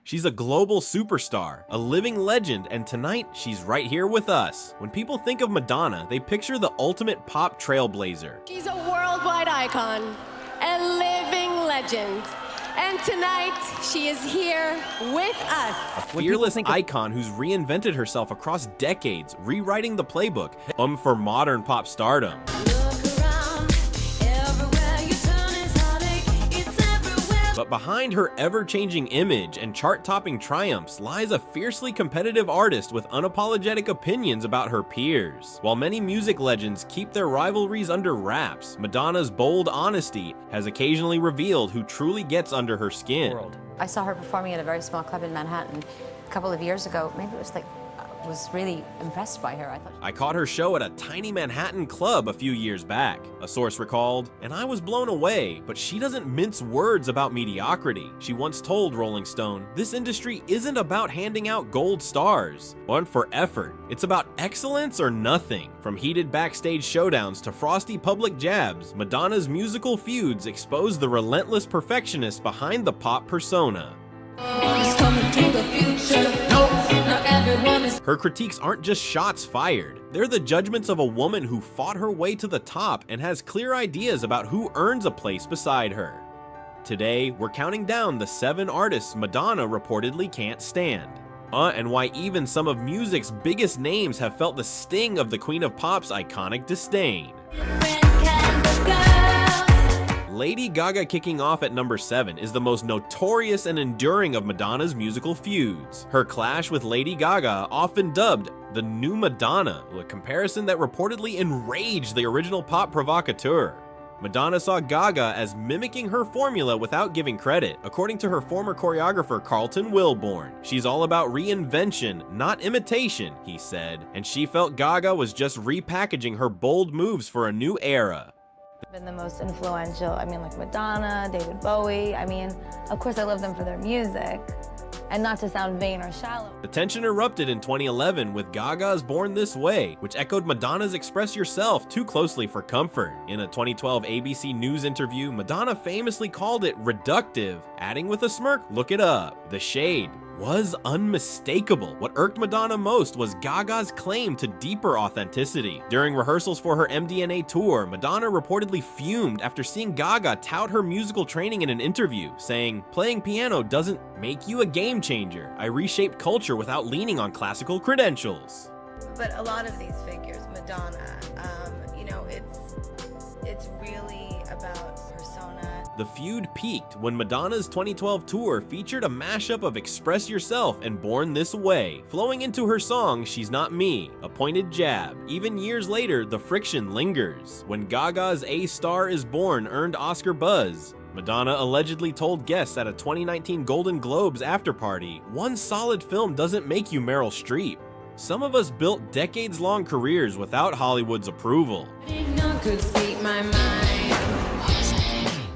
She's a global superstar, a living legend, and tonight she's right here with us. When people think of Madonna, they picture the ultimate pop trailblazer. She's a worldwide icon, a living legend. And tonight, she is here with us. A fearless icon who's reinvented herself across decades, rewriting the playbook for modern pop stardom. But behind her ever-changing image and chart-topping triumphs lies a fiercely competitive artist with unapologetic opinions about her peers. While many music legends keep their rivalries under wraps, Madonna's bold honesty has occasionally revealed who truly gets under her skin. I saw her performing at a very small club in Manhattan a couple of years ago. Maybe it was like, I was really impressed by her. I caught her show at a tiny Manhattan club a few years back, a source recalled, and I was blown away, but she doesn't mince words about mediocrity. She once told Rolling Stone, "This industry isn't about handing out gold stars, but for effort. It's about excellence or nothing." From heated backstage showdowns to frosty public jabs, Madonna's musical feuds expose the relentless perfectionist behind the pop persona. Her critiques aren't just shots fired. They're the judgments of a woman who fought her way to the top and has clear ideas about who earns a place beside her. Today, we're counting down the 7 artists Madonna reportedly can't stand. And why even some of music's biggest names have felt the sting of the Queen of Pop's iconic disdain. Lady Gaga kicking off at number 7 is the most notorious and enduring of Madonna's musical feuds. Her clash with Lady Gaga, often dubbed the new Madonna, a comparison that reportedly enraged the original pop provocateur. Madonna saw Gaga as mimicking her formula without giving credit, according to her former choreographer Carlton Wilborn. She's all about reinvention, not imitation, he said, and she felt Gaga was just repackaging her bold moves for a new era. Been the most influential, like Madonna, David Bowie. Of course I love them for their music, and not to sound vain or shallow. The tension erupted in 2011 with Gaga's Born This Way, which echoed Madonna's Express Yourself too closely for comfort. In a 2012 ABC News interview, Madonna famously called it reductive, adding with a smirk, "Look it up." The shade was unmistakable. What irked Madonna most was Gaga's claim to deeper authenticity. During rehearsals for her MDNA tour, Madonna reportedly fumed after seeing Gaga tout her musical training in an interview, saying, "Playing piano doesn't make you a game changer. I reshaped culture without leaning on classical credentials." But a lot of these figures, Madonna, it's really about persona. The feud peaked when Madonna's 2012 tour featured a mashup of Express Yourself and Born This Way, flowing into her song She's Not Me, a pointed jab. Even years later, the friction lingers. When Gaga's A Star Is Born earned Oscar buzz, Madonna allegedly told guests at a 2019 Golden Globes afterparty, "One solid film doesn't make you Meryl Streep. Some of us built decades-long careers without Hollywood's approval."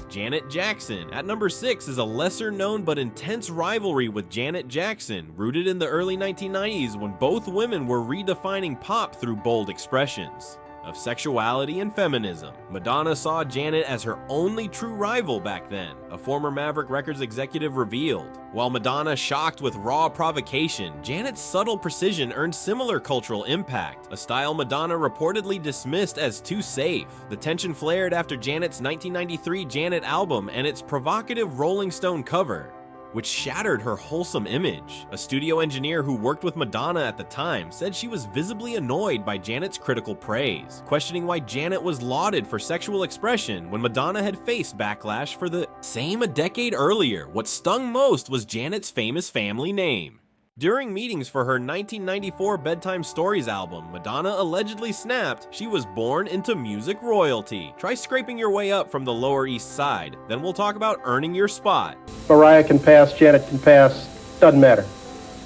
Janet Jackson at number 6 is a lesser-known but intense rivalry with Janet Jackson, rooted in the early 1990s when both women were redefining pop through bold expressions of sexuality and feminism. Madonna saw Janet as her only true rival back then, a former Maverick Records executive revealed. While Madonna shocked with raw provocation, Janet's subtle precision earned similar cultural impact, a style Madonna reportedly dismissed as too safe. The tension flared after Janet's 1993 Janet album and its provocative Rolling Stone cover, which shattered her wholesome image. A studio engineer who worked with Madonna at the time said she was visibly annoyed by Janet's critical praise, questioning why Janet was lauded for sexual expression when Madonna had faced backlash for the same a decade earlier. What stung most was Janet's famous family name. During meetings for her 1994 Bedtime Stories album, Madonna allegedly snapped she was born into music royalty. Try scraping your way up from the Lower East Side, then we'll talk about earning your spot. Mariah can pass, Janet can pass, doesn't matter.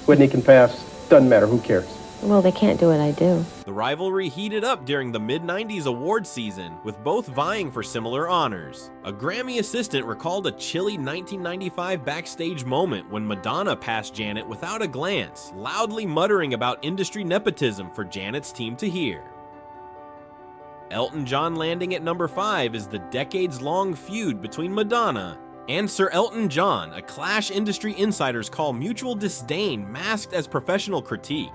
Whitney can pass, doesn't matter, who cares? Well, they can't do what I do. The rivalry heated up during the mid-90s awards season, with both vying for similar honors. A Grammy assistant recalled a chilly 1995 backstage moment when Madonna passed Janet without a glance, loudly muttering about industry nepotism for Janet's team to hear. Elton John landing at number 5 is the decades-long feud between Madonna And Sir Elton John, a clash industry insiders call mutual disdain masked as professional critique.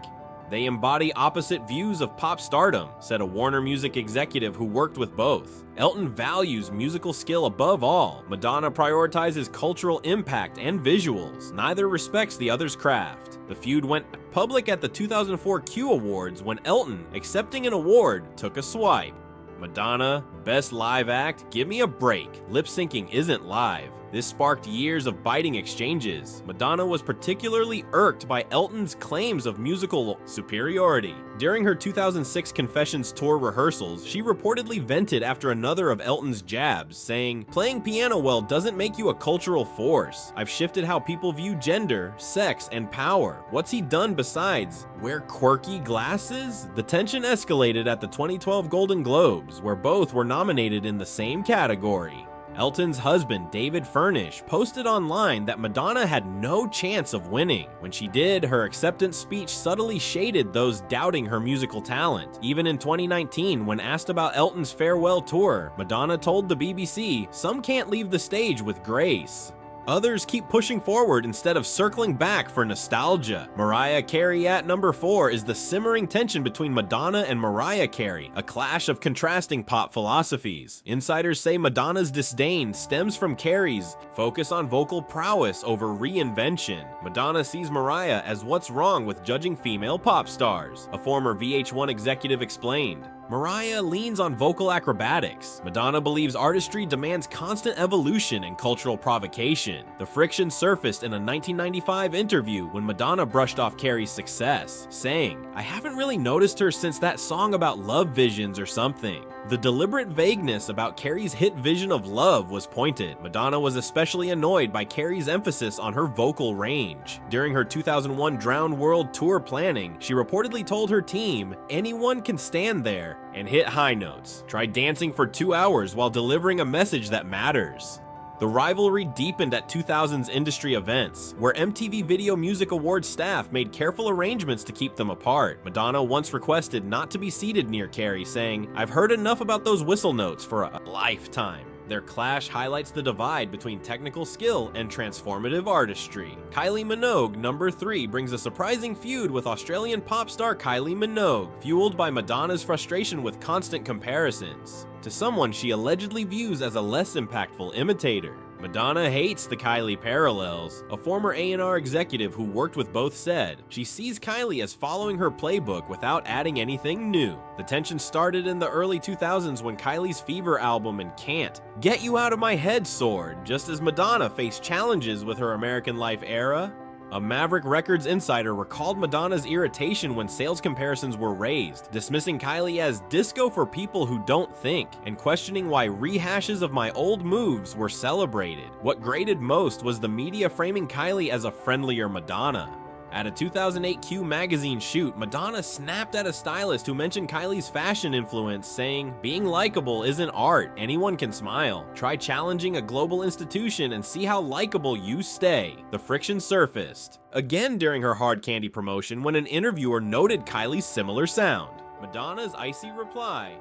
They embody opposite views of pop stardom, said a Warner Music executive who worked with both. Elton values musical skill above all. Madonna prioritizes cultural impact and visuals. Neither respects the other's craft. The feud went public at the 2004 Q Awards when Elton, accepting an award, took a swipe. Madonna, best live act? Give me a break. Lip syncing isn't live. This sparked years of biting exchanges. Madonna was particularly irked by Elton's claims of musical superiority. During her 2006 Confessions tour rehearsals, she reportedly vented after another of Elton's jabs, saying, "Playing piano well doesn't make you a cultural force. I've shifted how people view gender, sex, and power. What's he done besides wear quirky glasses?" The tension escalated at the 2012 Golden Globes, where both were nominated in the same category. Elton's husband, David Furnish, posted online that Madonna had no chance of winning. When she did, her acceptance speech subtly shaded those doubting her musical talent. Even in 2019, when asked about Elton's farewell tour, Madonna told the BBC, "Some can't leave the stage with grace. Others keep pushing forward instead of circling back for nostalgia." Mariah Carey at number 4 is the simmering tension between Madonna and Mariah Carey, a clash of contrasting pop philosophies. Insiders say Madonna's disdain stems from Carey's focus on vocal prowess over reinvention. Madonna sees Mariah as what's wrong with judging female pop stars, a former VH1 executive explained. Mariah leans on vocal acrobatics. Madonna believes artistry demands constant evolution and cultural provocation. The friction surfaced in a 1995 interview when Madonna brushed off Carey's success, saying, "I haven't really noticed her since that song about love visions or something." The deliberate vagueness about Carey's hit Vision of Love was pointed. Madonna was especially annoyed by Carey's emphasis on her vocal range. During her 2001 Drowned World tour planning, she reportedly told her team, "Anyone can stand there and hit high notes. Try dancing for 2 hours while delivering a message that matters." The rivalry deepened at 2000's industry events, where MTV Video Music Awards staff made careful arrangements to keep them apart. Madonna once requested not to be seated near Carey, saying, "I've heard enough about those whistle notes for a lifetime." Their clash highlights the divide between technical skill and transformative artistry. Kylie Minogue, number 3, brings a surprising feud with Australian pop star Kylie Minogue, fueled by Madonna's frustration with constant comparisons to someone she allegedly views as a less impactful imitator. Madonna hates the Kylie parallels. A former A&R executive who worked with both said, she sees Kylie as following her playbook without adding anything new. The tension started in the early 2000s when Kylie's Fever album and Can't Get You Out of My Head soared, just as Madonna faced challenges with her American Life era. A Maverick Records insider recalled Madonna's irritation when sales comparisons were raised, dismissing Kylie as disco for people who don't think, and questioning why rehashes of my old moves were celebrated. What grated most was the media framing Kylie as a friendlier Madonna. At a 2008 Q magazine shoot, Madonna snapped at a stylist who mentioned Kylie's fashion influence, saying, "Being likable isn't art, anyone can smile. Try challenging a global institution and see how likable you stay." The friction surfaced again during her Hard Candy promotion when an interviewer noted Kylie's similar sound. Madonna's icy reply,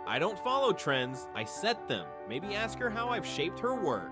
"I don't follow trends, I set them. Maybe ask her how I've shaped her work."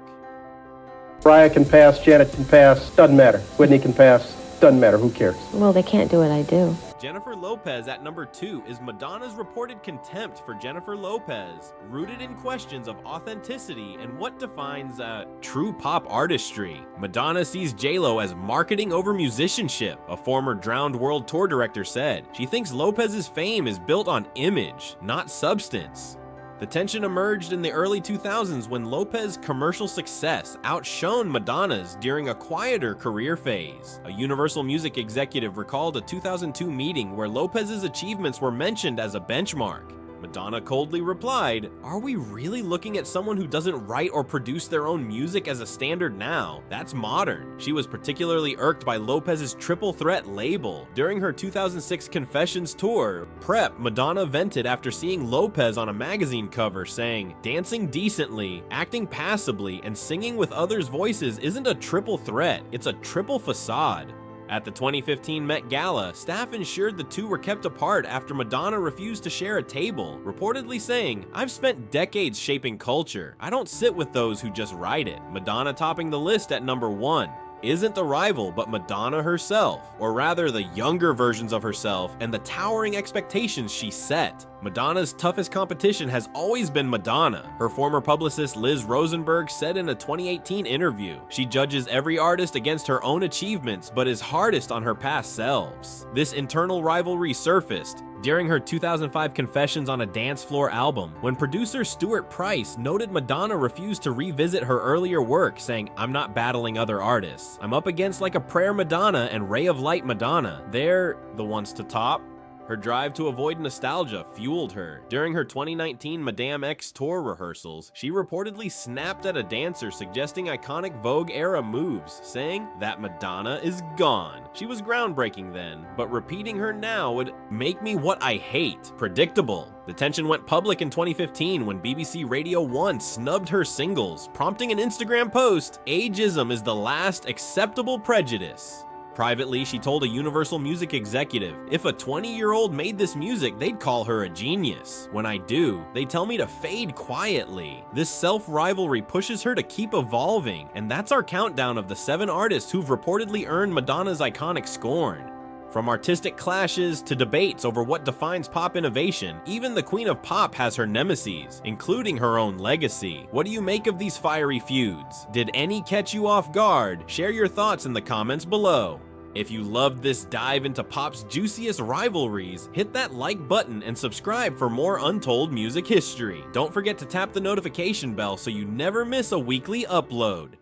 Mariah can pass, Janet can pass, doesn't matter. Whitney can pass, doesn't matter, who cares? Well, they can't do what I do. Jennifer Lopez at number 2 is Madonna's reported contempt for Jennifer Lopez, rooted in questions of authenticity and what defines true pop artistry. Madonna sees J-Lo as marketing over musicianship, a former Drowned World tour director said. She thinks Lopez's fame is built on image, not substance. The tension emerged in the early 2000s when Lopez's commercial success outshone Madonna's during a quieter career phase. A Universal Music executive recalled a 2002 meeting where Lopez's achievements were mentioned as a benchmark. Madonna coldly replied, "Are we really looking at someone who doesn't write or produce their own music as a standard now? That's modern." She was particularly irked by Lopez's triple threat label. During her 2006 Confessions tour, Prep, Madonna vented after seeing Lopez on a magazine cover, saying, "Dancing decently, acting passably, and singing with others' voices isn't a triple threat, it's a triple facade." At the 2015 Met Gala, staff ensured the two were kept apart after Madonna refused to share a table, reportedly saying, "I've spent decades shaping culture. I don't sit with those who just ride it." Madonna topping the list at number 1. Isn't the rival but Madonna herself, or rather the younger versions of herself and the towering expectations she set. Madonna's toughest competition has always been Madonna. Her former publicist Liz Rosenberg said in a 2018 interview, she judges every artist against her own achievements but is hardest on her past selves. This internal rivalry surfaced during her 2005 Confessions on a Dance Floor album, when producer Stuart Price noted Madonna refused to revisit her earlier work, saying, "I'm not battling other artists. I'm up against Like a Prayer Madonna and Ray of Light Madonna. They're the ones to top." Her drive to avoid nostalgia fueled her. During her 2019 Madame X tour rehearsals, she reportedly snapped at a dancer suggesting iconic Vogue-era moves, saying that Madonna is gone. She was groundbreaking then, but repeating her now would make me what I hate. Predictable. The tension went public in 2015 when BBC Radio 1 snubbed her singles, prompting an Instagram post, "Ageism is the last acceptable prejudice." Privately, she told a Universal Music executive, "If a 20-year-old made this music, they'd call her a genius. When I do, they tell me to fade quietly." This self-rivalry pushes her to keep evolving, and that's our countdown of the 7 artists who've reportedly earned Madonna's iconic scorn. From artistic clashes to debates over what defines pop innovation, even the Queen of Pop has her nemeses, including her own legacy. What do you make of these fiery feuds? Did any catch you off guard? Share your thoughts in the comments below. If you loved this dive into pop's juiciest rivalries, hit that like button and subscribe for more untold music history. Don't forget to tap the notification bell so you never miss a weekly upload.